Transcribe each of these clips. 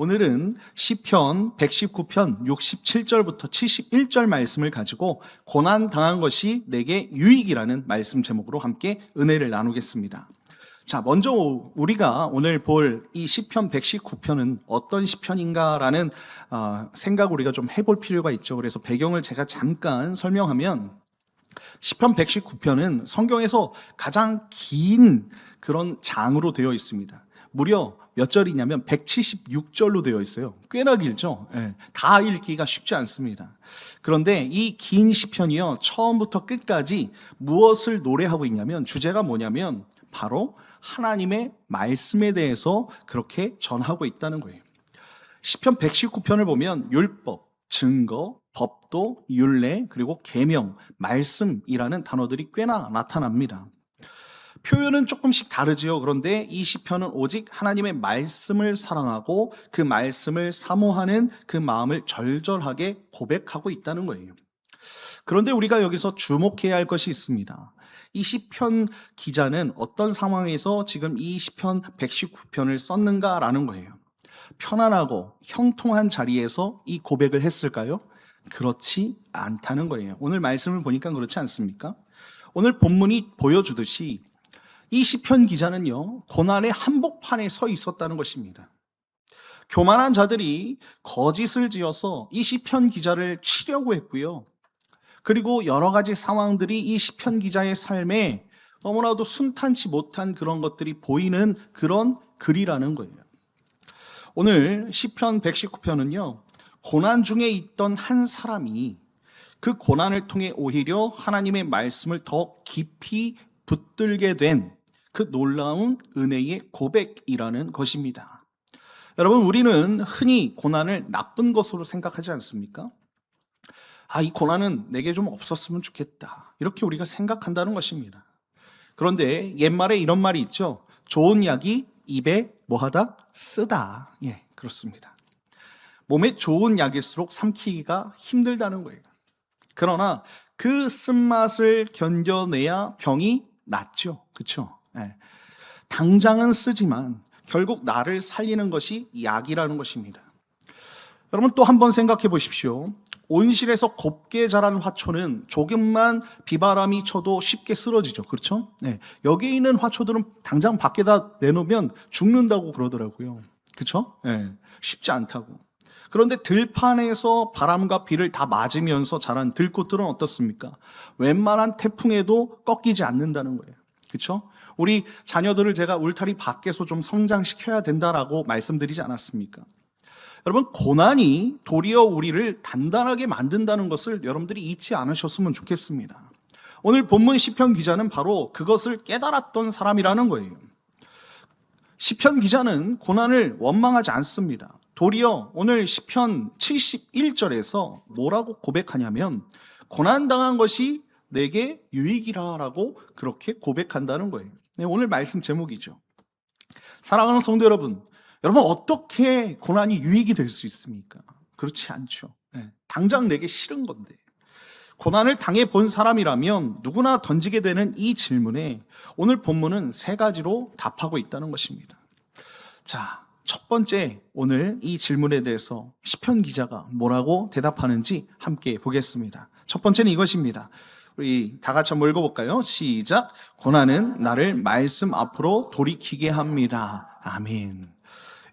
오늘은 시편 119편 67절부터 71절 말씀을 가지고 고난 당한 것이 내게 유익이라는 말씀 제목으로 함께 은혜를 나누겠습니다. 자, 먼저 우리가 오늘 볼 이 시편 119편은 어떤 시편인가라는 생각 우리가 좀 해볼 필요가 있죠. 그래서 배경을 제가 잠깐 설명하면 시편 119편은 성경에서 가장 긴 그런 장으로 되어 있습니다. 무려 몇 절이냐면 176절로 되어 있어요. 꽤나 길죠. 다 읽기가 쉽지 않습니다. 그런데 이 긴 시편이요, 처음부터 끝까지 무엇을 노래하고 있냐면, 주제가 뭐냐면 바로 하나님의 말씀에 대해서 그렇게 전하고 있다는 거예요. 시편 119편을 보면 율법, 증거, 법도, 율례, 그리고 계명, 말씀이라는 단어들이 꽤나 나타납니다. 표현은 조금씩 다르지요. 그런데 이 시편은 오직 하나님의 말씀을 사랑하고 그 말씀을 사모하는 그 마음을 절절하게 고백하고 있다는 거예요. 그런데 우리가 여기서 주목해야 할 것이 있습니다. 이 시편 기자는 어떤 상황에서 지금 이 시편 119편을 썼는가라는 거예요. 편안하고 형통한 자리에서 이 고백을 했을까요? 그렇지 않다는 거예요. 오늘 말씀을 보니까 그렇지 않습니까? 오늘 본문이 보여주듯이 이 시편 기자는요, 고난의 한복판에 서 있었다는 것입니다. 교만한 자들이 거짓을 지어서 이 시편 기자를 치려고 했고요. 그리고 여러 가지 상황들이 이 시편 기자의 삶에 너무나도 순탄치 못한 그런 것들이 보이는 그런 글이라는 거예요. 오늘 시편 119편은요, 고난 중에 있던 한 사람이 그 고난을 통해 오히려 하나님의 말씀을 더 깊이 붙들게 된 그 놀라운 은혜의 고백이라는 것입니다. 여러분, 우리는 흔히 고난을 나쁜 것으로 생각하지 않습니까? 이 고난은 내게 좀 없었으면 좋겠다, 이렇게 우리가 생각한다는 것입니다. 그런데 옛말에 이런 말이 있죠. 좋은 약이 입에 뭐하다? 쓰다. 예, 그렇습니다. 몸에 좋은 약일수록 삼키기가 힘들다는 거예요. 그러나 그 쓴맛을 견뎌내야 병이 낫죠. 그렇죠? 네. 당장은 쓰지만 결국 나를 살리는 것이 약이라는 것입니다. 여러분, 또 한번 생각해 보십시오. 온실에서 곱게 자란 화초는 조금만 비바람이 쳐도 쉽게 쓰러지죠. 그렇죠? 네. 여기 있는 화초들은 당장 밖에다 내놓으면 죽는다고 그러더라고요. 그렇죠? 네. 쉽지 않다고. 그런데 들판에서 바람과 비를 다 맞으면서 자란 들꽃들은 어떻습니까? 웬만한 태풍에도 꺾이지 않는다는 거예요. 그렇죠? 우리 자녀들을 제가 울타리 밖에서 좀 성장시켜야 된다라고 말씀드리지 않았습니까? 여러분, 고난이 도리어 우리를 단단하게 만든다는 것을 여러분들이 잊지 않으셨으면 좋겠습니다. 오늘 본문 시편 기자는 바로 그것을 깨달았던 사람이라는 거예요. 시편 기자는 고난을 원망하지 않습니다. 도리어 오늘 시편 71절에서 뭐라고 고백하냐면, 고난당한 것이 내게 유익이라라고 그렇게 고백한다는 거예요. 네, 오늘 말씀 제목이죠. 사랑하는 성도 여러분, 어떻게 고난이 유익이 될 수 있습니까? 그렇지 않죠. 네, 당장 내게 싫은 건데. 고난을 당해본 사람이라면 누구나 던지게 되는 이 질문에 오늘 본문은 세 가지로 답하고 있다는 것입니다. 자, 첫 번째, 오늘 이 질문에 대해서 시편 기자가 뭐라고 대답하는지 함께 보겠습니다. 첫 번째는 이것입니다. 우리 다 같이 한번 읽어볼까요? 시작. 고난은 나를 말씀 앞으로 돌이키게 합니다. 아멘.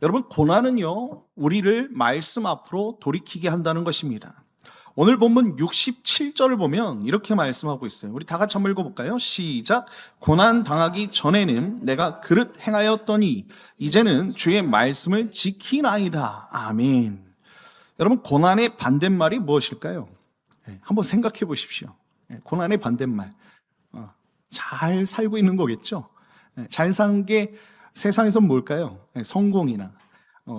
여러분, 고난은요, 우리를 말씀 앞으로 돌이키게 한다는 것입니다. 오늘 본문 67절을 보면 이렇게 말씀하고 있어요. 우리 다 같이 한번 읽어볼까요? 시작. 고난 당하기 전에는 내가 그릇 행하였더니 이제는 주의 말씀을 지키나이다. 아멘. 여러분, 고난의 반대말이 무엇일까요? 한번 생각해 보십시오. 고난의 반대말. 잘 살고 있는 거겠죠? 잘 사는 게 세상에선 뭘까요? 성공이나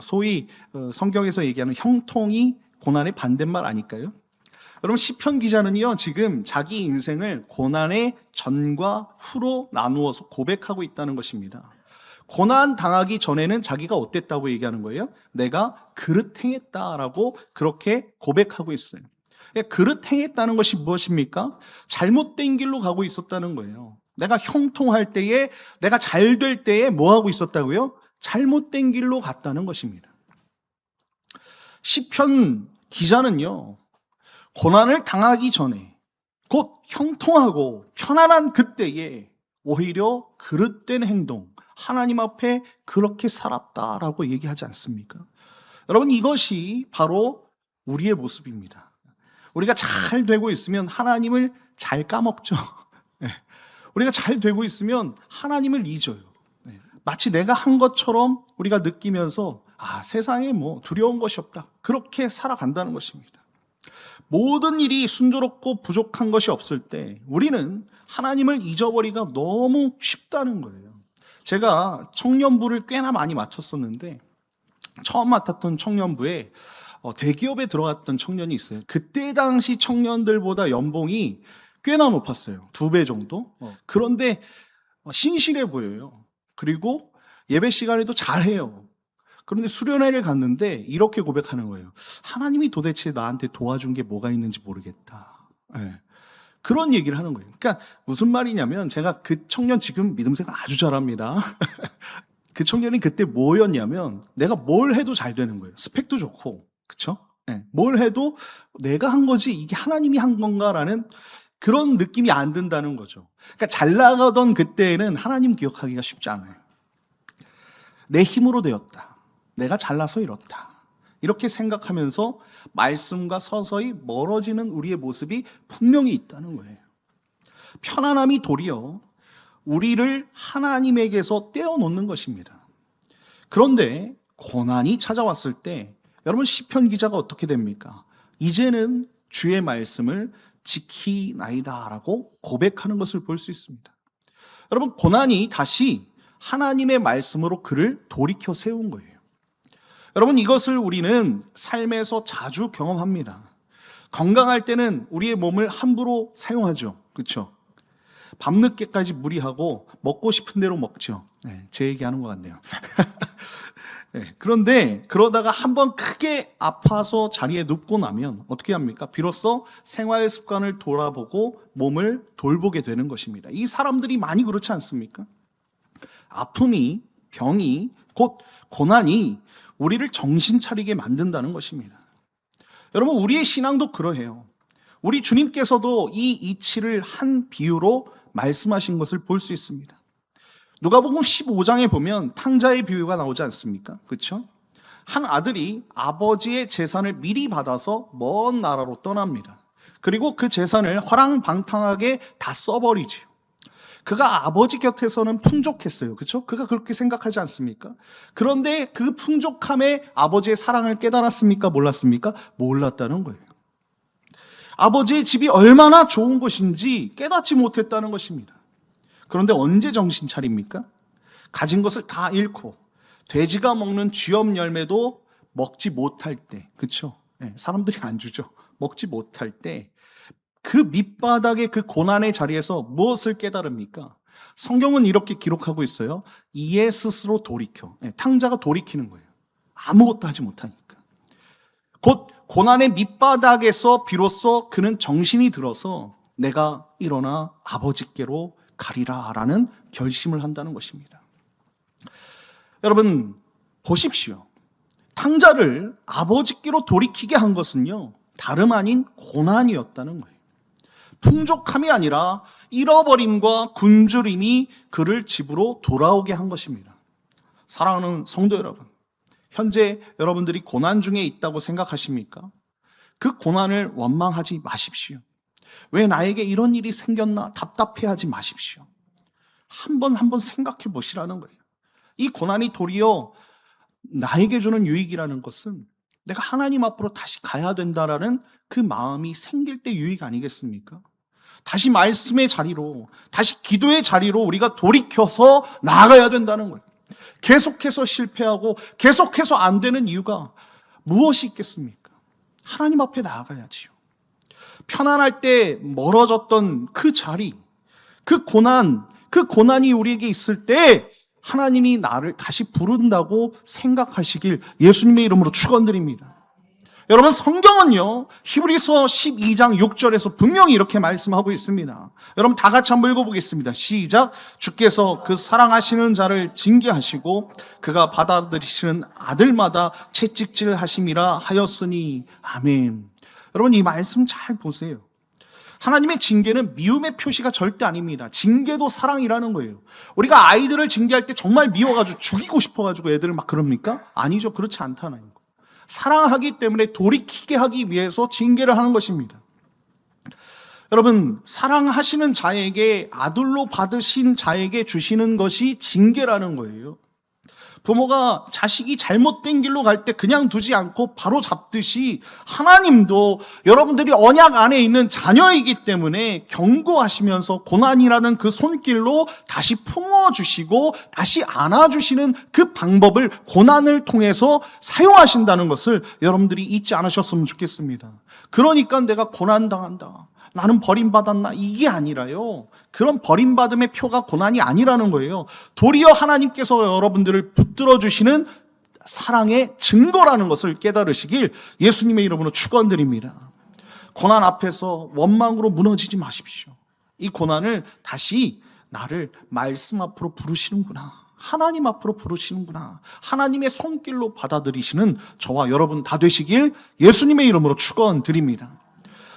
소위 성경에서 얘기하는 형통이 고난의 반대말 아닐까요? 여러분, 시편 기자는요, 지금 자기 인생을 고난의 전과 후로 나누어서 고백하고 있다는 것입니다. 고난 당하기 전에는 자기가 어땠다고 얘기하는 거예요? 내가 그릇 행했다라고 그렇게 고백하고 있어요. 그릇 행했다는 것이 무엇입니까? 잘못된 길로 가고 있었다는 거예요. 내가 형통할 때에, 내가 잘 될 때에 뭐 하고 있었다고요? 잘못된 길로 갔다는 것입니다. 시편 기자는요, 고난을 당하기 전에 곧 형통하고 편안한 그때에 오히려 그릇된 행동, 하나님 앞에 그렇게 살았다라고 얘기하지 않습니까? 여러분, 이것이 바로 우리의 모습입니다. 우리가 잘 되고 있으면 하나님을 잘 까먹죠. 네. 우리가 잘 되고 있으면 하나님을 잊어요. 네. 마치 내가 한 것처럼 우리가 느끼면서 세상에 뭐 두려운 것이 없다, 그렇게 살아간다는 것입니다. 모든 일이 순조롭고 부족한 것이 없을 때 우리는 하나님을 잊어버리기가 너무 쉽다는 거예요. 제가 청년부를 꽤나 많이 맡았었는데 처음 맡았던 청년부에 대기업에 들어갔던 청년이 있어요. 그때 당시 청년들보다 연봉이 꽤나 높았어요. 2배 정도. 그런데 신실해 보여요. 그리고 예배 시간에도 잘해요. 그런데 수련회를 갔는데 이렇게 고백하는 거예요. 하나님이 도대체 나한테 도와준 게 뭐가 있는지 모르겠다. 네. 그런 얘기를 하는 거예요. 그러니까 무슨 말이냐면, 제가 그 청년 지금 믿음 생활 아주 잘합니다. 그 청년이 그때 뭐였냐면, 내가 뭘 해도 잘 되는 거예요. 스펙도 좋고, 그쵸? 네. 뭘 해도 내가 한 거지 이게 하나님이 한 건가라는 그런 느낌이 안 든다는 거죠. 그러니까 잘 나가던 그때에는 하나님 기억하기가 쉽지 않아요. 내 힘으로 되었다, 내가 잘나서 이렇다, 이렇게 생각하면서 말씀과 서서히 멀어지는 우리의 모습이 분명히 있다는 거예요. 편안함이 도리어 우리를 하나님에게서 떼어놓는 것입니다. 그런데 고난이 찾아왔을 때 여러분, 시편 기자가 어떻게 됩니까? 이제는 주의 말씀을 지키나이다라고 고백하는 것을 볼 수 있습니다. 여러분, 고난이 다시 하나님의 말씀으로 그를 돌이켜 세운 거예요. 여러분, 이것을 우리는 삶에서 자주 경험합니다. 건강할 때는 우리의 몸을 함부로 사용하죠. 그렇죠? 밤늦게까지 무리하고 먹고 싶은 대로 먹죠. 네, 제 얘기하는 것 같네요. 네, 그런데 그러다가 한번 크게 아파서 자리에 눕고 나면 어떻게 합니까? 비로소 생활 습관을 돌아보고 몸을 돌보게 되는 것입니다. 이 사람들이 많이 그렇지 않습니까? 아픔이, 병이, 곧 고난이 우리를 정신 차리게 만든다는 것입니다. 여러분, 우리의 신앙도 그러해요. 우리 주님께서도 이 이치를 한 비유로 말씀하신 것을 볼 수 있습니다. 누가복음 15장에 보면 탕자의 비유가 나오지 않습니까? 그렇죠? 한 아들이 아버지의 재산을 미리 받아서 먼 나라로 떠납니다. 그리고 그 재산을 화랑방탕하게 다 써버리죠. 그가 아버지 곁에서는 풍족했어요. 그렇죠? 그가 그렇게 생각하지 않습니까? 그런데 그 풍족함에 아버지의 사랑을 깨달았습니까? 몰랐습니까? 몰랐다는 거예요. 아버지의 집이 얼마나 좋은 것인지 깨닫지 못했다는 것입니다. 그런데 언제 정신 차립니까? 가진 것을 다 잃고 돼지가 먹는 쥐염 열매도 먹지 못할 때, 그렇죠? 네, 사람들이 안 주죠. 먹지 못할 때 그 밑바닥의 그 고난의 자리에서 무엇을 깨달습니까? 성경은 이렇게 기록하고 있어요. 이에 스스로 돌이켜. 네, 탕자가 돌이키는 거예요. 아무것도 하지 못하니까. 곧 고난의 밑바닥에서 비로소 그는 정신이 들어서 내가 일어나 아버지께로 가리라라는 결심을 한다는 것입니다. 여러분, 보십시오. 탕자를 아버지께로 돌이키게 한 것은요, 다름 아닌 고난이었다는 거예요. 풍족함이 아니라 잃어버림과 굶주림이 그를 집으로 돌아오게 한 것입니다. 사랑하는 성도 여러분, 현재 여러분들이 고난 중에 있다고 생각하십니까? 그 고난을 원망하지 마십시오. 왜 나에게 이런 일이 생겼나 답답해하지 마십시오. 한번 생각해 보시라는 거예요. 이 고난이 도리어 나에게 주는 유익이라는 것은 내가 하나님 앞으로 다시 가야 된다라는 그 마음이 생길 때 유익 아니겠습니까? 다시 말씀의 자리로, 다시 기도의 자리로 우리가 돌이켜서 나아가야 된다는 거예요. 계속해서 실패하고 계속해서 안 되는 이유가 무엇이 있겠습니까? 하나님 앞에 나아가야지요. 편안할 때 멀어졌던 그 자리, 그 고난이 우리에게 있을 때 하나님이 나를 다시 부른다고 생각하시길 예수님의 이름으로 축원드립니다. 여러분, 성경은요, 히브리서 12장 6절에서 분명히 이렇게 말씀하고 있습니다. 여러분, 다 같이 한번 읽어보겠습니다. 시작. 주께서 그 사랑하시는 자를 징계하시고 그가 받아들이시는 아들마다 채찍질 하심이라 하였으니. 아멘. 여러분, 이 말씀 잘 보세요. 하나님의 징계는 미움의 표시가 절대 아닙니다. 징계도 사랑이라는 거예요. 우리가 아이들을 징계할 때 정말 미워가지고 죽이고 싶어가지고 애들을 막 그럽니까? 아니죠. 그렇지 않다는 거. 사랑하기 때문에 돌이키게 하기 위해서 징계를 하는 것입니다. 여러분, 사랑하시는 자에게, 아들로 받으신 자에게 주시는 것이 징계라는 거예요. 부모가 자식이 잘못된 길로 갈 때 그냥 두지 않고 바로 잡듯이 하나님도 여러분들이 언약 안에 있는 자녀이기 때문에 경고하시면서 고난이라는 그 손길로 다시 품어주시고 다시 안아주시는 그 방법을 고난을 통해서 사용하신다는 것을 여러분들이 잊지 않으셨으면 좋겠습니다. 그러니까 내가 고난당한다, 나는 버림받았나, 이게 아니라요. 그런 버림받음의 표가 고난이 아니라는 거예요. 도리어 하나님께서 여러분들을 붙들어 주시는 사랑의 증거라는 것을 깨달으시길 예수님의 이름으로 축원드립니다. 고난 앞에서 원망으로 무너지지 마십시오. 이 고난을 다시 나를 말씀 앞으로 부르시는구나, 하나님 앞으로 부르시는구나, 하나님의 손길로 받아들이시는 저와 여러분 다 되시길 예수님의 이름으로 축원드립니다.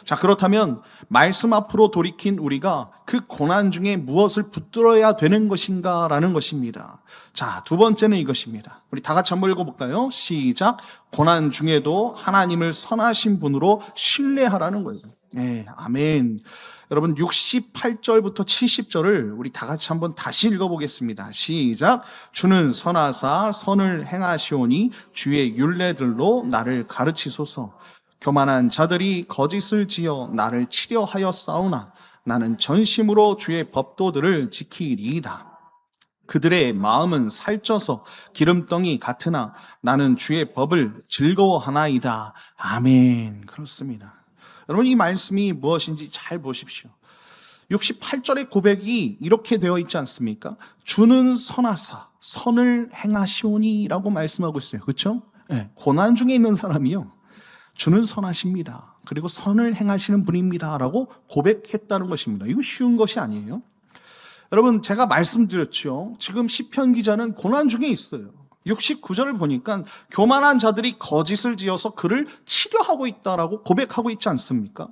자, 그렇다면 말씀 앞으로 돌이킨 우리가 그 고난 중에 무엇을 붙들어야 되는 것인가 라는 것입니다. 자, 두 번째는 이것입니다. 우리 다 같이 한번 읽어볼까요? 시작. 고난 중에도 하나님을 선하신 분으로 신뢰하라는 거예요. 네, 아멘. 여러분, 68절부터 70절을 우리 다 같이 한번 다시 읽어보겠습니다. 시작. 주는 선하사 선을 행하시오니 주의 율례들로 나를 가르치소서. 교만한 자들이 거짓을 지어 나를 치려하여 싸우나 나는 전심으로 주의 법도들을 지키리이다. 그들의 마음은 살쪄서 기름덩이 같으나 나는 주의 법을 즐거워하나이다. 아멘. 그렇습니다. 여러분, 이 말씀이 무엇인지 잘 보십시오. 68절의 고백이 이렇게 되어 있지 않습니까? 주는 선하사 선을 행하시오니 라고 말씀하고 있어요. 그렇죠? 네, 고난 중에 있는 사람이요, 주는 선하십니다, 그리고 선을 행하시는 분입니다 라고 고백했다는 것입니다. 이거 쉬운 것이 아니에요. 여러분, 제가 말씀드렸죠. 지금 시편 기자는 고난 중에 있어요. 69절을 보니까 교만한 자들이 거짓을 지어서 그를 치려하고 있다라고 고백하고 있지 않습니까?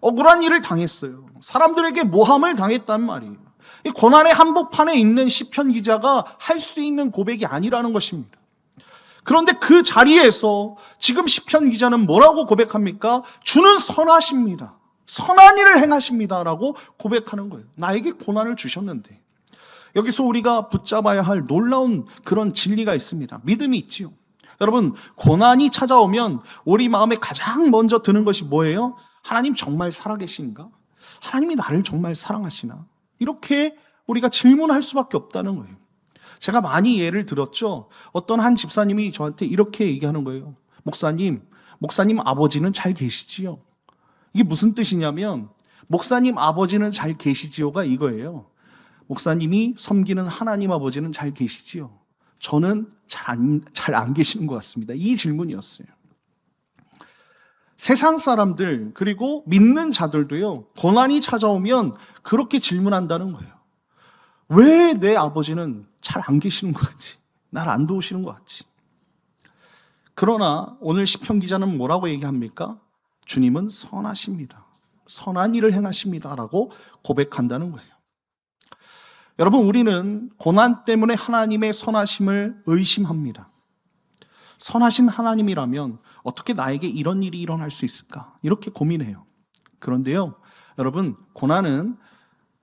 억울한 일을 당했어요. 사람들에게 모함을 당했단 말이에요. 이 고난의 한복판에 있는 시편 기자가 할 수 있는 고백이 아니라는 것입니다. 그런데 그 자리에서 지금 시편 기자는 뭐라고 고백합니까? 주는 선하십니다, 선한 일을 행하십니다 라고 고백하는 거예요. 나에게 고난을 주셨는데. 여기서 우리가 붙잡아야 할 놀라운 그런 진리가 있습니다. 믿음이 있지요. 여러분, 고난이 찾아오면 우리 마음에 가장 먼저 드는 것이 뭐예요? 하나님 정말 살아계신가? 하나님이 나를 정말 사랑하시나? 이렇게 우리가 질문할 수밖에 없다는 거예요. 제가 많이 예를 들었죠. 어떤 한 집사님이 저한테 이렇게 얘기하는 거예요. 목사님 아버지는 잘 계시지요? 이게 무슨 뜻이냐면, 목사님 아버지는 잘 계시지요가 이거예요. 목사님이 섬기는 하나님 아버지는 잘 계시지요? 저는 잘 안 계시는 것 같습니다. 이 질문이었어요. 세상 사람들, 그리고 믿는 자들도요, 고난이 찾아오면 그렇게 질문한다는 거예요. 왜 내 아버지는 잘 안 계시는 것 같지? 날 안 도우시는 것 같지? 그러나 오늘 시편 기자는 뭐라고 얘기합니까? 주님은 선하십니다, 선한 일을 행하십니다 라고 고백한다는 거예요. 여러분, 우리는 고난 때문에 하나님의 선하심을 의심합니다. 선하신 하나님이라면 어떻게 나에게 이런 일이 일어날 수 있을까? 이렇게 고민해요. 그런데요, 여러분, 고난은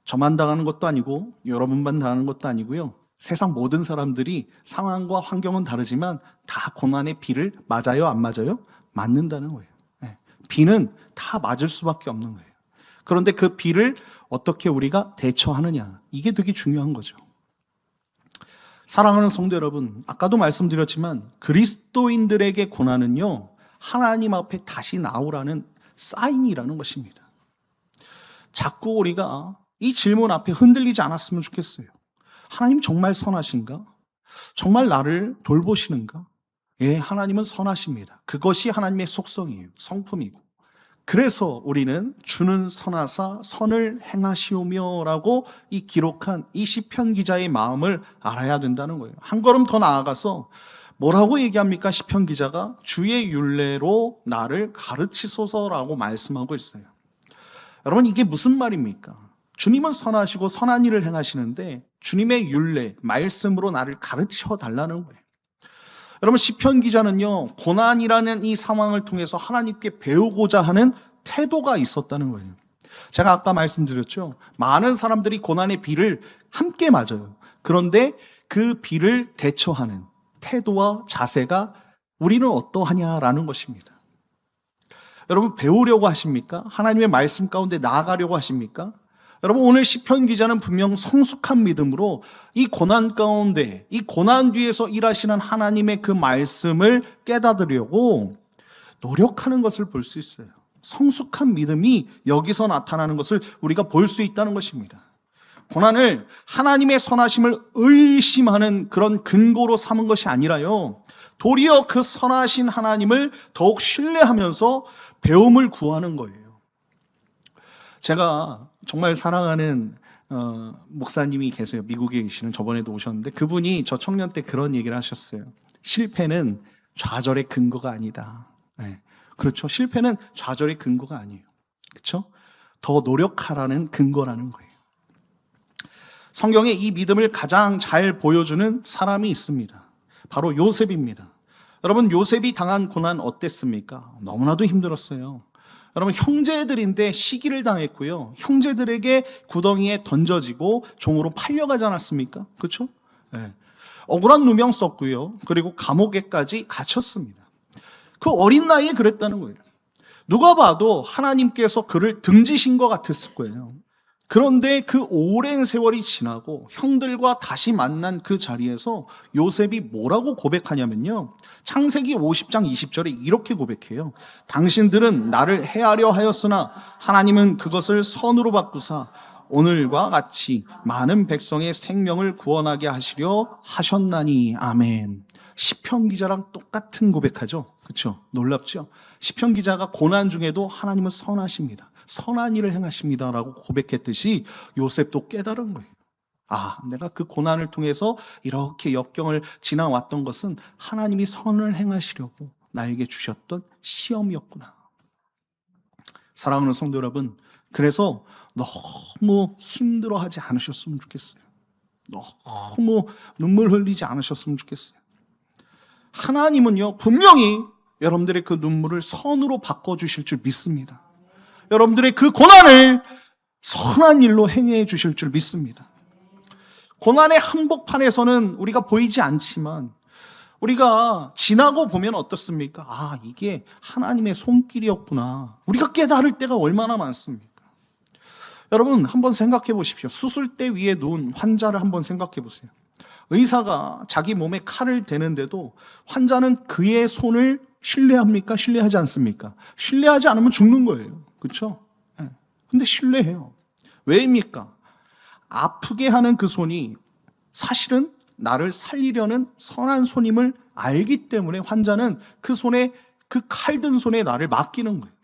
저만 당하는 것도 아니고 여러분만 당하는 것도 아니고요, 세상 모든 사람들이 상황과 환경은 다르지만 다 고난의 비를 맞아요, 안 맞아요? 맞는다는 거예요. 비는 다 맞을 수밖에 없는 거예요. 그런데 그 비를 어떻게 우리가 대처하느냐, 이게 되게 중요한 거죠. 사랑하는 성도 여러분, 아까도 말씀드렸지만 그리스도인들에게 고난은요, 하나님 앞에 다시 나오라는 사인이라는 것입니다. 자꾸 우리가 이 질문 앞에 흔들리지 않았으면 좋겠어요. 하나님 정말 선하신가? 정말 나를 돌보시는가? 예, 하나님은 선하십니다. 그것이 하나님의 속성이에요. 성품이고. 그래서 우리는 주는 선하사 선을 행하시오며 라고 이 기록한 이 시편 기자의 마음을 알아야 된다는 거예요. 한 걸음 더 나아가서 뭐라고 얘기합니까? 시편 기자가 주의 율례로 나를 가르치소서라고 말씀하고 있어요. 여러분, 이게 무슨 말입니까? 주님은 선하시고 선한 일을 행하시는데 주님의 율례, 말씀으로 나를 가르쳐 달라는 거예요. 여러분, 시편 기자는요, 고난이라는 이 상황을 통해서 하나님께 배우고자 하는 태도가 있었다는 거예요. 제가 아까 말씀드렸죠. 많은 사람들이 고난의 비를 함께 맞아요. 그런데 그 비를 대처하는 태도와 자세가 우리는 어떠하냐라는 것입니다. 여러분, 배우려고 하십니까? 하나님의 말씀 가운데 나아가려고 하십니까? 여러분, 오늘 시편 기자는 분명 성숙한 믿음으로 이 고난 가운데, 이 고난 뒤에서 일하시는 하나님의 그 말씀을 깨닫으려고 노력하는 것을 볼 수 있어요. 성숙한 믿음이 여기서 나타나는 것을 우리가 볼 수 있다는 것입니다. 고난을 하나님의 선하심을 의심하는 그런 근거로 삼은 것이 아니라요, 도리어 그 선하신 하나님을 더욱 신뢰하면서 배움을 구하는 거예요. 제가 정말 사랑하는 목사님이 계세요. 미국에 계시는, 저번에도 오셨는데 그분이 저 청년 때 그런 얘기를 하셨어요. 실패는 좌절의 근거가 아니다. 네. 그렇죠. 실패는 좌절의 근거가 아니에요. 그렇죠? 더 노력하라는 근거라는 거예요. 성경에 이 믿음을 가장 잘 보여주는 사람이 있습니다. 바로 요셉입니다. 여러분, 요셉이 당한 고난 어땠습니까? 너무나도 힘들었어요. 여러분, 형제들인데 시기를 당했고요. 형제들에게 구덩이에 던져지고 종으로 팔려가지 않았습니까? 그렇죠? 네. 억울한 누명 썼고요. 그리고 감옥에까지 갇혔습니다. 그 어린 나이에 그랬다는 거예요. 누가 봐도 하나님께서 그를 등지신 것 같았을 거예요. 그런데 그 오랜 세월이 지나고 형들과 다시 만난 그 자리에서 요셉이 뭐라고 고백하냐면요, 창세기 50장 20절에 이렇게 고백해요. 당신들은 나를 해하려 하였으나 하나님은 그것을 선으로 바꾸사 오늘과 같이 많은 백성의 생명을 구원하게 하시려 하셨나니. 아멘. 시편 기자랑 똑같은 고백하죠. 그렇죠? 놀랍죠? 시편 기자가 고난 중에도 하나님은 선하십니다, 선한 일을 행하십니다라고 고백했듯이 요셉도 깨달은 거예요. 아, 내가 그 고난을 통해서 이렇게 역경을 지나왔던 것은 하나님이 선을 행하시려고 나에게 주셨던 시험이었구나. 사랑하는 성도 여러분, 그래서 너무 힘들어하지 않으셨으면 좋겠어요. 너무 눈물 흘리지 않으셨으면 좋겠어요. 하나님은요, 분명히 여러분들의 그 눈물을 선으로 바꿔주실 줄 믿습니다. 여러분들의 그 고난을 선한 일로 행해 주실 줄 믿습니다. 고난의 한복판에서는 우리가 보이지 않지만 우리가 지나고 보면 어떻습니까? 아, 이게 하나님의 손길이었구나. 우리가 깨달을 때가 얼마나 많습니까? 여러분, 한번 생각해 보십시오. 수술대 위에 누운 환자를 한번 생각해 보세요. 의사가 자기 몸에 칼을 대는데도 환자는 그의 손을 신뢰합니까? 신뢰하지 않습니까? 신뢰하지 않으면 죽는 거예요. 그렇죠? 근데 신뢰해요. 왜입니까? 아프게 하는 그 손이 사실은 나를 살리려는 선한 손임을 알기 때문에 환자는 그 손에, 그 칼든 손에 나를 맡기는 거예요.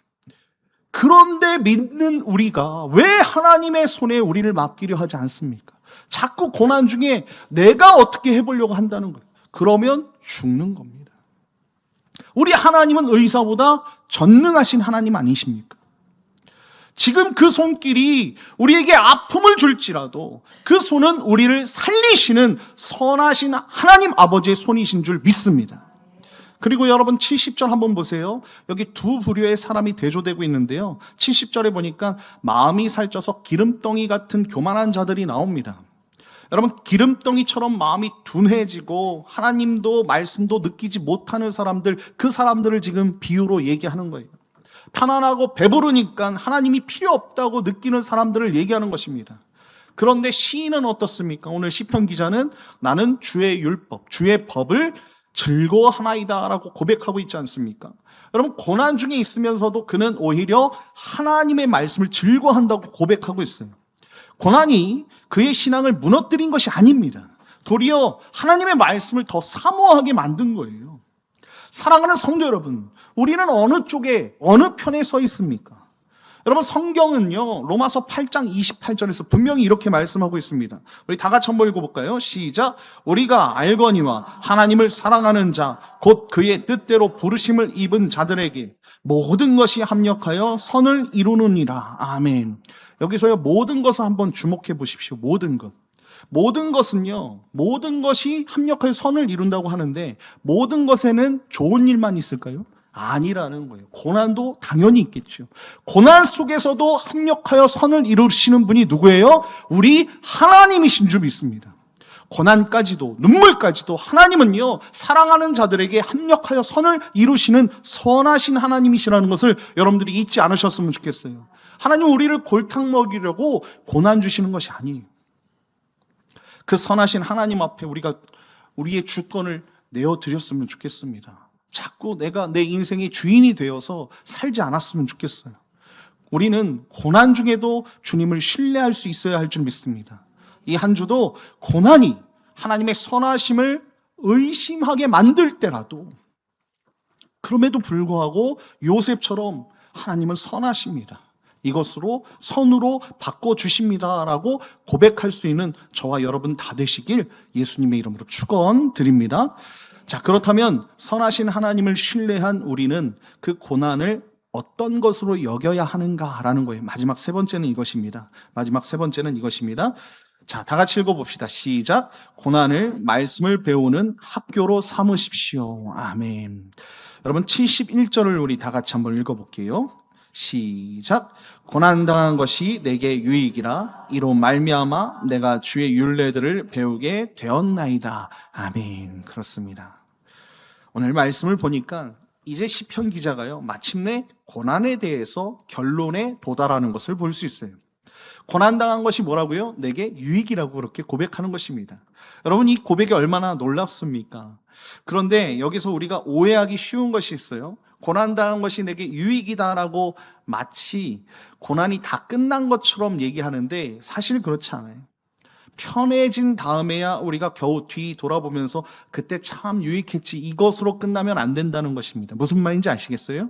그런데 믿는 우리가 왜 하나님의 손에 우리를 맡기려 하지 않습니까? 자꾸 고난 중에 내가 어떻게 해보려고 한다는 거예요. 그러면 죽는 겁니다. 우리 하나님은 의사보다 전능하신 하나님 아니십니까? 지금 그 손길이 우리에게 아픔을 줄지라도 그 손은 우리를 살리시는 선하신 하나님 아버지의 손이신 줄 믿습니다. 그리고 여러분, 70절 한번 보세요. 여기 두 부류의 사람이 대조되고 있는데요, 70절에 보니까 마음이 살쪄서 기름덩이 같은 교만한 자들이 나옵니다. 여러분, 기름덩이처럼 마음이 둔해지고 하나님도 말씀도 느끼지 못하는 사람들, 그 사람들을 지금 비유로 얘기하는 거예요. 편안하고 배부르니까 하나님이 필요 없다고 느끼는 사람들을 얘기하는 것입니다. 그런데 시인은 어떻습니까? 오늘 시편 기자는 나는 주의 율법, 주의 법을 즐거워하나이다 라고 고백하고 있지 않습니까? 여러분, 고난 중에 있으면서도 그는 오히려 하나님의 말씀을 즐거워한다고 고백하고 있어요. 고난이 그의 신앙을 무너뜨린 것이 아닙니다. 도리어 하나님의 말씀을 더 사모하게 만든 거예요. 사랑하는 성도 여러분, 우리는 어느 쪽에, 어느 편에 서 있습니까? 여러분, 성경은요, 로마서 8장 28절에서 분명히 이렇게 말씀하고 있습니다. 우리 다 같이 한번 읽어볼까요? 시작. 우리가 알거니와 하나님을 사랑하는 자, 곧 그의 뜻대로 부르심을 입은 자들에게 모든 것이 합력하여 선을 이루느니라. 아멘. 여기서요, 모든 것을 한번 주목해 보십시오. 모든 것. 모든 것은요, 모든 것이 합력하여 선을 이룬다고 하는데, 모든 것에는 좋은 일만 있을까요? 아니라는 거예요. 고난도 당연히 있겠죠. 고난 속에서도 합력하여 선을 이루시는 분이 누구예요? 우리 하나님이신 줄 믿습니다. 고난까지도, 눈물까지도 하나님은요, 사랑하는 자들에게 합력하여 선을 이루시는 선하신 하나님이시라는 것을 여러분들이 잊지 않으셨으면 좋겠어요. 하나님은 우리를 골탕 먹이려고 고난 주시는 것이 아니에요. 그 선하신 하나님 앞에 우리가 우리의 주권을 내어드렸으면 좋겠습니다. 자꾸 내가 내 인생의 주인이 되어서 살지 않았으면 좋겠어요. 우리는 고난 중에도 주님을 신뢰할 수 있어야 할 줄 믿습니다. 이 한 주도 고난이 하나님의 선하심을 의심하게 만들 때라도, 그럼에도 불구하고 요셉처럼 하나님은 선하십니다. 이것으로 선으로 바꿔주십니다라고 고백할 수 있는 저와 여러분 다 되시길 예수님의 이름으로 축원드립니다. 자, 그렇다면 선하신 하나님을 신뢰한 우리는 그 고난을 어떤 것으로 여겨야 하는가라는 거예요. 마지막 세 번째는 이것입니다. 자, 다 같이 읽어봅시다. 시작. 고난을 말씀을 배우는 학교로 삼으십시오. 아멘. 여러분, 71절을 우리 다 같이 한번 읽어볼게요. 시작. 고난당한 것이 내게 유익이라 이로 말미암아 내가 주의 율례들을 배우게 되었나이다. 아멘. 그렇습니다. 오늘 말씀을 보니까 이제 시편 기자가요, 마침내 고난에 대해서 결론에 도달하는 것을 볼 수 있어요. 고난당한 것이 뭐라고요? 내게 유익이라고 그렇게 고백하는 것입니다. 여러분, 이 고백이 얼마나 놀랍습니까? 그런데 여기서 우리가 오해하기 쉬운 것이 있어요. 고난당한 것이 내게 유익이다라고 마치 고난이 다 끝난 것처럼 얘기하는데 사실 그렇지 않아요. 편해진 다음에야 우리가 겨우 뒤 돌아보면서 그때 참 유익했지, 이것으로 끝나면 안 된다는 것입니다. 무슨 말인지 아시겠어요?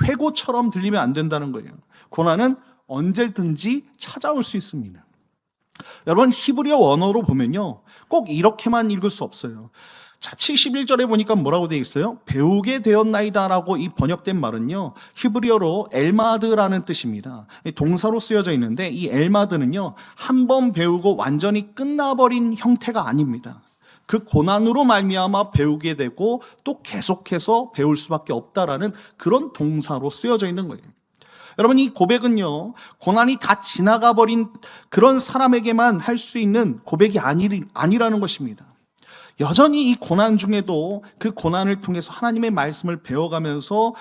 회고처럼 들리면 안 된다는 거예요. 고난은 언제든지 찾아올 수 있습니다. 여러분, 히브리어 원어로 보면요, 꼭 이렇게만 읽을 수 없어요. 자, 71절에 보니까 뭐라고 되어 있어요? 배우게 되었나이다라고 이 번역된 말은요, 히브리어로 엘마드라는 뜻입니다. 동사로 쓰여져 있는데 이 엘마드는요, 한 번 배우고 완전히 끝나버린 형태가 아닙니다. 그 고난으로 말미암아 배우게 되고 또 계속해서 배울 수밖에 없다라는 그런 동사로 쓰여져 있는 거예요. 여러분, 이 고백은요, 고난이 다 지나가 버린 그런 사람에게만 할 수 있는 고백이 아니라는 것입니다. 여전히 이 고난 중에도 그 고난을 통해서 하나님의 말씀을 배워가면서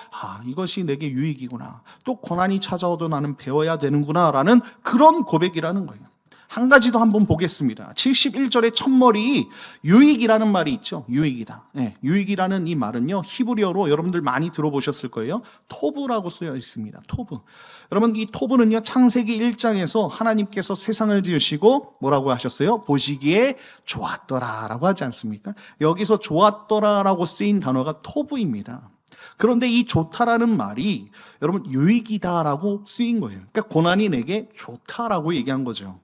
이것이 내게 유익이구나, 또 고난이 찾아오도 나는 배워야 되는구나 라는 그런 고백이라는 거예요. 한 가지 더 한번 보겠습니다. 71절의 첫머리 유익이라는 말이 있죠. 유익이다. 유익이라는 이 말은요, 히브리어로 여러분들 많이 들어보셨을 거예요. 토브라고 쓰여 있습니다. 토브. 여러분, 이 토브는요, 창세기 1장에서 하나님께서 세상을 지으시고 뭐라고 하셨어요? 보시기에 좋았더라라고 하지 않습니까? 여기서 좋았더라라고 쓰인 단어가 토브입니다. 그런데 이 좋다라는 말이 여러분 유익이다라고 쓰인 거예요. 그러니까 고난이 내게 좋다라고 얘기한 거죠.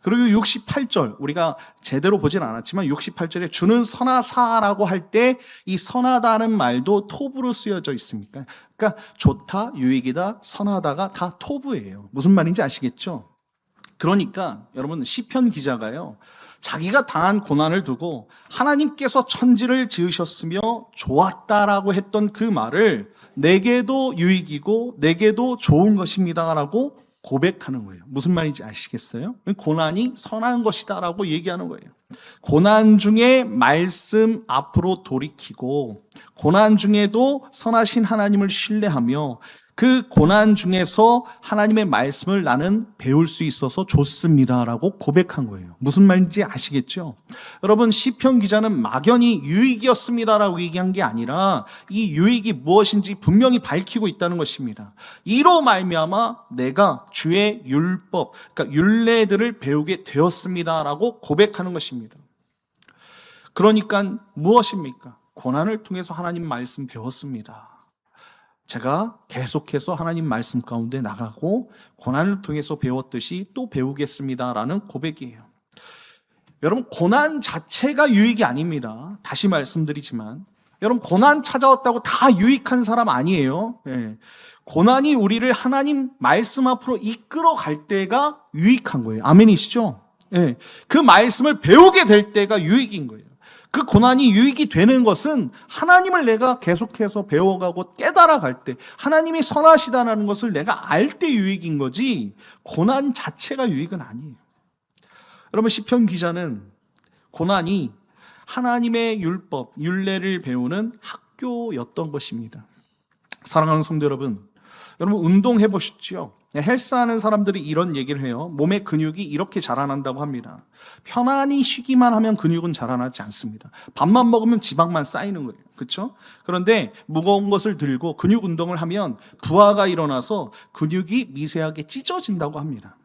그리고 68절, 우리가 제대로 보진 않았지만 68절에 주는 선하사라고 할 때 이 선하다는 말도 토브로 쓰여져 있습니까? 그러니까 좋다, 유익이다, 선하다가 다 토브예요. 무슨 말인지 아시겠죠? 그러니까 여러분, 시편 기자가요, 자기가 당한 고난을 두고 하나님께서 천지를 지으셨으며 좋았다라고 했던 그 말을 내게도 유익이고 내게도 좋은 것입니다라고 고백하는 거예요. 무슨 말인지 아시겠어요? 고난이 선한 것이다라고 얘기하는 거예요. 고난 중에 말씀 앞으로 돌이키고 고난 중에도 선하신 하나님을 신뢰하며 그 고난 중에서 하나님의 말씀을 나는 배울 수 있어서 좋습니다라고 고백한 거예요. 무슨 말인지 아시겠죠? 여러분, 시편 기자는 막연히 유익이었습니다라고 얘기한 게 아니라 이 유익이 무엇인지 분명히 밝히고 있다는 것입니다. 이로 말미암아 내가 주의 율법, 그러니까 율례들을 배우게 되었습니다라고 고백하는 것입니다. 그러니까 무엇입니까? 고난을 통해서 하나님 말씀 배웠습니다. 제가 계속해서 하나님 말씀 가운데 나가고 고난을 통해서 배웠듯이 또 배우겠습니다라는 고백이에요. 여러분, 고난 자체가 유익이 아닙니다. 다시 말씀드리지만 여러분, 고난 찾아왔다고 다 유익한 사람 아니에요. 예. 고난이 우리를 하나님 말씀 앞으로 이끌어 갈 때가 유익한 거예요. 아멘이시죠? 예. 그 말씀을 배우게 될 때가 유익인 거예요. 그 고난이 유익이 되는 것은 하나님을 내가 계속해서 배워가고 깨달아갈 때, 하나님이 선하시다는 것을 내가 알 때 유익인 거지, 고난 자체가 유익은 아니에요. 여러분, 시편 기자는 고난이 하나님의 율법, 율례를 배우는 학교였던 것입니다. 사랑하는 성도 여러분, 여러분 운동해 보셨죠? 헬스하는 사람들이 이런 얘기를 해요. 몸의 근육이 이렇게 자라난다고 합니다. 편안히 쉬기만 하면 근육은 자라나지 않습니다. 밥만 먹으면 지방만 쌓이는 거예요. 그렇죠? 그런데 무거운 것을 들고 근육 운동을 하면 부하가 일어나서 근육이 미세하게 찢어진다고 합니다.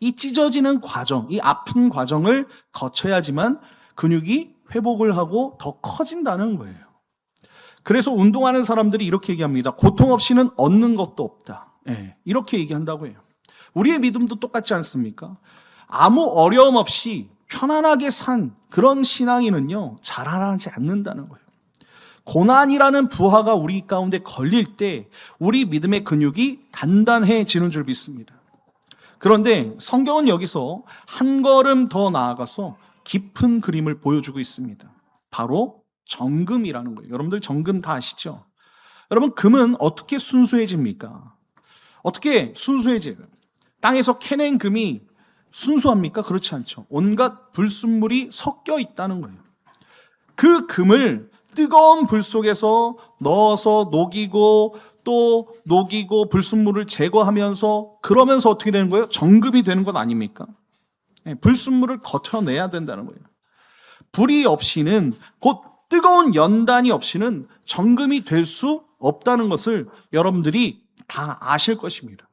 이 찢어지는 과정, 이 아픈 과정을 거쳐야지만 근육이 회복을 하고 더 커진다는 거예요. 그래서 운동하는 사람들이 이렇게 얘기합니다. 고통 없이는 얻는 것도 없다. 네, 이렇게 얘기한다고 해요. 우리의 믿음도 똑같지 않습니까? 아무 어려움 없이 편안하게 산 그런 신앙인은요, 자라나지 않는다는 거예요. 고난이라는 부하가 우리 가운데 걸릴 때 우리 믿음의 근육이 단단해지는 줄 믿습니다. 그런데 성경은 여기서 한 걸음 더 나아가서 깊은 그림을 보여주고 있습니다. 바로 정금이라는 거예요. 여러분들 정금 다 아시죠? 여러분, 금은 어떻게 순수해집니까? 어떻게 순수해져요? 땅에서 캐낸 금이 순수합니까? 그렇지 않죠. 온갖 불순물이 섞여 있다는 거예요. 그 금을 뜨거운 불 속에서 넣어서 녹이고 또 녹이고 불순물을 제거하면서 그러면서 어떻게 되는 거예요? 정금이 되는 것 아닙니까? 불순물을 거쳐내야 된다는 거예요. 불이 없이는, 곧 뜨거운 연단이 없이는 정금이 될 수 없다는 것을 여러분들이 다 아실 것입니다.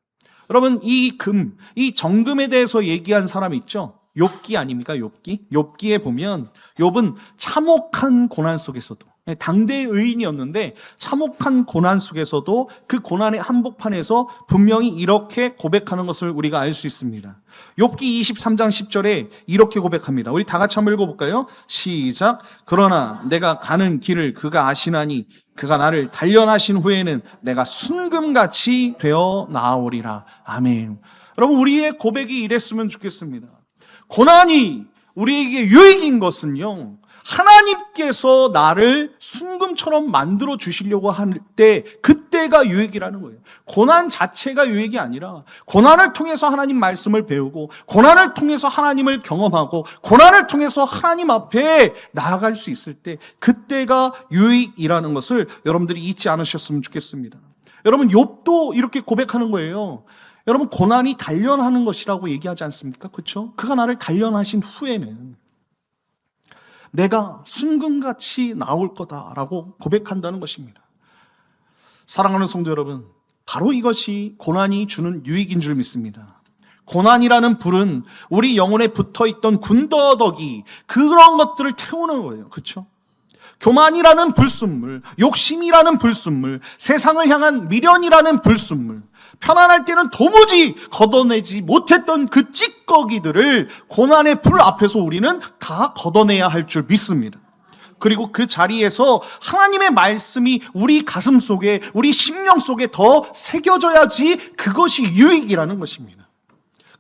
여러분, 이 금, 이 정금에 대해서 얘기한 사람 있죠? 욥기 아닙니까? 욥기에 보면 욥은 참혹한 고난 속에서도, 당대의 의인이었는데 참혹한 고난 속에서도 그 고난의 한복판에서 분명히 이렇게 고백하는 것을 우리가 알 수 있습니다. 욥기 23장 10절에 이렇게 고백합니다. 우리 다 같이 한번 읽어볼까요? 시작. 그러나 내가 가는 길을 그가 아시나니 그가 나를 단련하신 후에는 내가 순금같이 되어 나아오리라. 아멘. 여러분, 우리의 고백이 이랬으면 좋겠습니다. 고난이 우리에게 유익인 것은요, 하나님께서 나를 순금처럼 만들어 주시려고 할 때, 그때가 유익이라는 거예요. 고난 자체가 유익이 아니라 고난을 통해서 하나님 말씀을 배우고 고난을 통해서 하나님을 경험하고 고난을 통해서 하나님 앞에 나아갈 수 있을 때, 그때가 유익이라는 것을 여러분들이 잊지 않으셨으면 좋겠습니다. 여러분, 욥도 이렇게 고백하는 거예요. 여러분, 고난이 단련하는 것이라고 얘기하지 않습니까? 그렇죠? 그가 나를 단련하신 후에는 내가 순금같이 나올 거다라고 고백한다는 것입니다. 사랑하는 성도 여러분, 바로 이것이 고난이 주는 유익인 줄 믿습니다. 고난이라는 불은 우리 영혼에 붙어있던 군더더기, 그런 것들을 태우는 거예요. 그렇죠? 교만이라는 불순물, 욕심이라는 불순물, 세상을 향한 미련이라는 불순물, 편안할 때는 도무지 걷어내지 못했던 그 찌꺼기들을 고난의 불 앞에서 우리는 다 걷어내야 할 줄 믿습니다. 그리고 그 자리에서 하나님의 말씀이 우리 가슴 속에, 우리 심령 속에 더 새겨져야지 그것이 유익이라는 것입니다.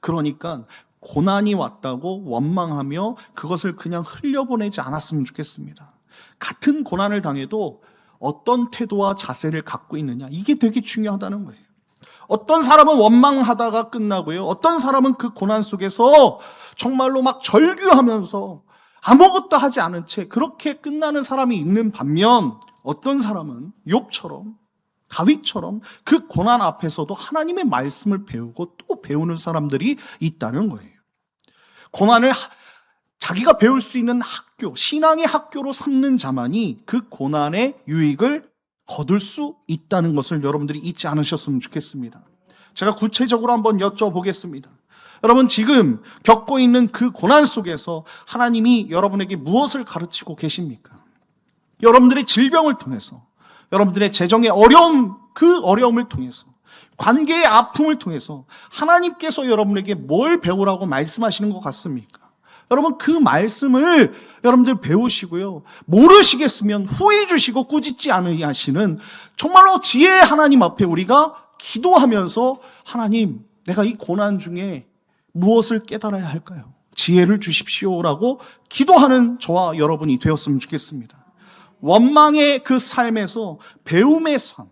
그러니까 고난이 왔다고 원망하며 그것을 그냥 흘려보내지 않았으면 좋겠습니다. 같은 고난을 당해도 어떤 태도와 자세를 갖고 있느냐, 이게 되게 중요하다는 거예요. 어떤 사람은 원망하다가 끝나고요, 어떤 사람은 그 고난 속에서 정말로 막 절규하면서 아무것도 하지 않은 채 그렇게 끝나는 사람이 있는 반면, 어떤 사람은 욥처럼, 다윗처럼 그 고난 앞에서도 하나님의 말씀을 배우고 또 배우는 사람들이 있다는 거예요. 고난을 자기가 배울 수 있는 학교, 신앙의 학교로 삼는 자만이 그 고난의 유익을 거둘 수 있다는 것을 여러분들이 잊지 않으셨으면 좋겠습니다. 제가 구체적으로 한번 여쭤보겠습니다. 여러분, 지금 겪고 있는 그 고난 속에서 하나님이 여러분에게 무엇을 가르치고 계십니까? 여러분들의 질병을 통해서, 여러분들의 재정의 어려움, 그 어려움을 통해서, 관계의 아픔을 통해서 하나님께서 여러분에게 뭘 배우라고 말씀하시는 것 같습니까? 여러분, 그 말씀을 여러분들 배우시고요, 모르시겠으면 후회 주시고 꾸짖지 않으시는 정말로 지혜의 하나님 앞에 우리가 기도하면서, 하나님, 내가 이 고난 중에 무엇을 깨달아야 할까요? 지혜를 주십시오라고 기도하는 저와 여러분이 되었으면 좋겠습니다. 원망의 그 삶에서 배움의 삶,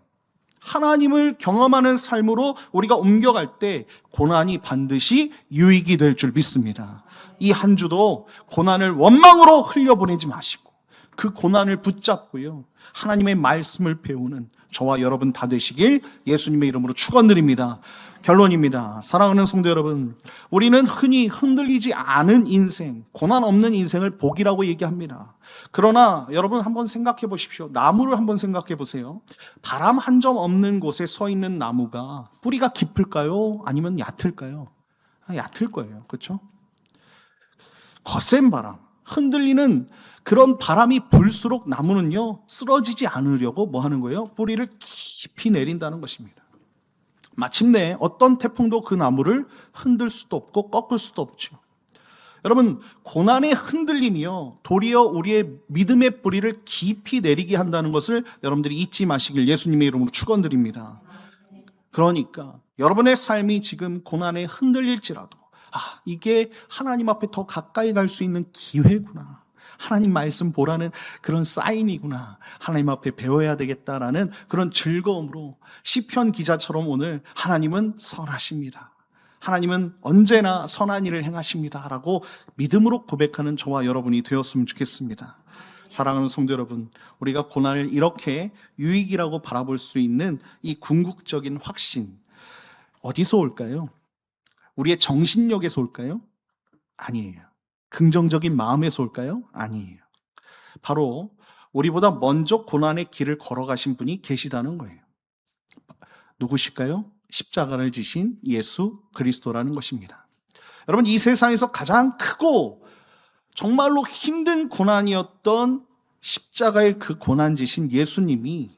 하나님을 경험하는 삶으로 우리가 옮겨갈 때 고난이 반드시 유익이 될 줄 믿습니다. 이 한 주도 고난을 원망으로 흘려보내지 마시고 그 고난을 붙잡고요, 하나님의 말씀을 배우는 저와 여러분 다 되시길 예수님의 이름으로 축원드립니다. 결론입니다. 사랑하는 성도 여러분, 우리는 흔히 흔들리지 않은 인생, 고난 없는 인생을 복이라고 얘기합니다. 그러나 여러분 한번 생각해 보십시오. 나무를 한번 생각해 보세요. 바람 한 점 없는 곳에 서 있는 나무가 뿌리가 깊을까요? 아니면 얕을까요? 얕을 거예요. 그렇죠? 거센 바람, 흔들리는 그런 바람이 불수록 나무는요, 쓰러지지 않으려고 뭐 하는 거예요? 뿌리를 깊이 내린다는 것입니다. 마침내 어떤 태풍도 그 나무를 흔들 수도 없고 꺾을 수도 없죠. 여러분, 고난의 흔들림이요, 도리어 우리의 믿음의 뿌리를 깊이 내리게 한다는 것을 여러분들이 잊지 마시길 예수님의 이름으로 축원드립니다. 그러니까 여러분의 삶이 지금 고난에 흔들릴지라도, 이게 하나님 앞에 더 가까이 갈 수 있는 기회구나, 하나님 말씀 보라는 그런 사인이구나, 하나님 앞에 배워야 되겠다라는 그런 즐거움으로 시편 기자처럼 오늘 하나님은 선하십니다, 하나님은 언제나 선한 일을 행하십니다 라고 믿음으로 고백하는 저와 여러분이 되었으면 좋겠습니다. 사랑하는 성도 여러분, 우리가 고난을 이렇게 유익이라고 바라볼 수 있는 이 궁극적인 확신, 어디서 올까요? 우리의 정신력에서 올까요? 아니에요. 긍정적인 마음에서 올까요? 아니에요. 바로 우리보다 먼저 고난의 길을 걸어가신 분이 계시다는 거예요. 누구실까요? 십자가를 지신 예수 그리스도라는 것입니다. 여러분, 이 세상에서 가장 크고 정말로 힘든 고난이었던 십자가의 그 고난 지신 예수님이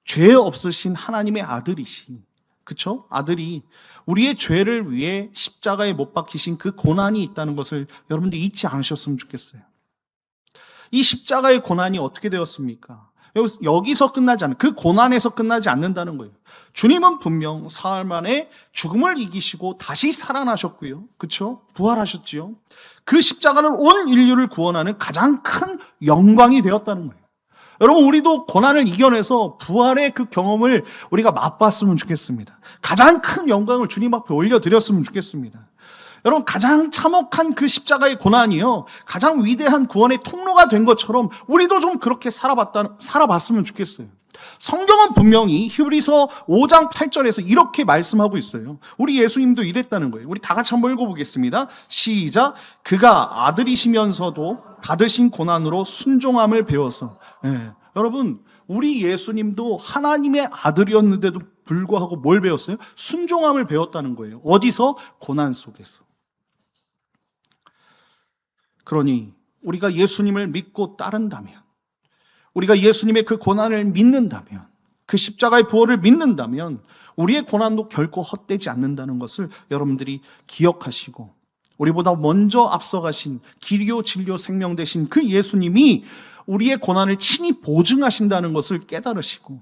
죄 없으신 하나님의 아들이신, 그쵸? 아들이 우리의 죄를 위해 십자가에 못 박히신 그 고난이 있다는 것을 여러분들 잊지 않으셨으면 좋겠어요. 이 십자가의 고난이 어떻게 되었습니까? 여기서 끝나지 않아요. 그 고난에서 끝나지 않는다는 거예요. 주님은 분명 사흘 만에 죽음을 이기시고 다시 살아나셨고요, 그렇죠? 부활하셨지요. 그 십자가를 온 인류를 구원하는 가장 큰 영광이 되었다는 거예요. 여러분, 우리도 고난을 이겨내서 부활의 그 경험을 우리가 맛봤으면 좋겠습니다. 가장 큰 영광을 주님 앞에 올려드렸으면 좋겠습니다. 여러분, 가장 참혹한 그 십자가의 고난이요, 가장 위대한 구원의 통로가 된 것처럼 우리도 좀 그렇게 살아봤으면 좋겠어요. 성경은 분명히 히브리서 5장 8절에서 이렇게 말씀하고 있어요. 우리 예수님도 이랬다는 거예요. 우리 다 같이 한번 읽어보겠습니다. 시작. 그가 아들이시면서도 받으신 고난으로 순종함을 배워서. 여러분, 우리 예수님도 하나님의 아들이었는데도 불구하고 뭘 배웠어요? 순종함을 배웠다는 거예요. 어디서? 고난 속에서. 그러니 우리가 예수님을 믿고 따른다면, 우리가 예수님의 그 고난을 믿는다면, 그 십자가의 부활을 믿는다면 우리의 고난도 결코 헛되지 않는다는 것을 여러분들이 기억하시고, 우리보다 먼저 앞서가신 길이요 진리요 생명 되신 그 예수님이 우리의 고난을 친히 보증하신다는 것을 깨달으시고,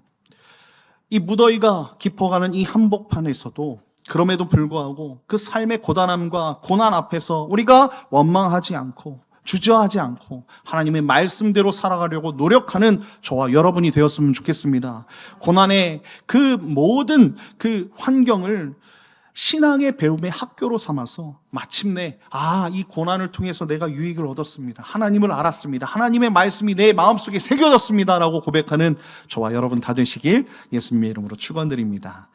이 무더위가 깊어가는 이 한복판에서도 그럼에도 불구하고 그 삶의 고단함과 고난 앞에서 우리가 원망하지 않고 주저하지 않고 하나님의 말씀대로 살아가려고 노력하는 저와 여러분이 되었으면 좋겠습니다. 고난의 그 모든 그 환경을 신앙의 배움의 학교로 삼아서 마침내 이 고난을 통해서 내가 유익을 얻었습니다, 하나님을 알았습니다, 하나님의 말씀이 내 마음속에 새겨졌습니다 라고 고백하는 저와 여러분 다 되시길 예수님의 이름으로 축원드립니다.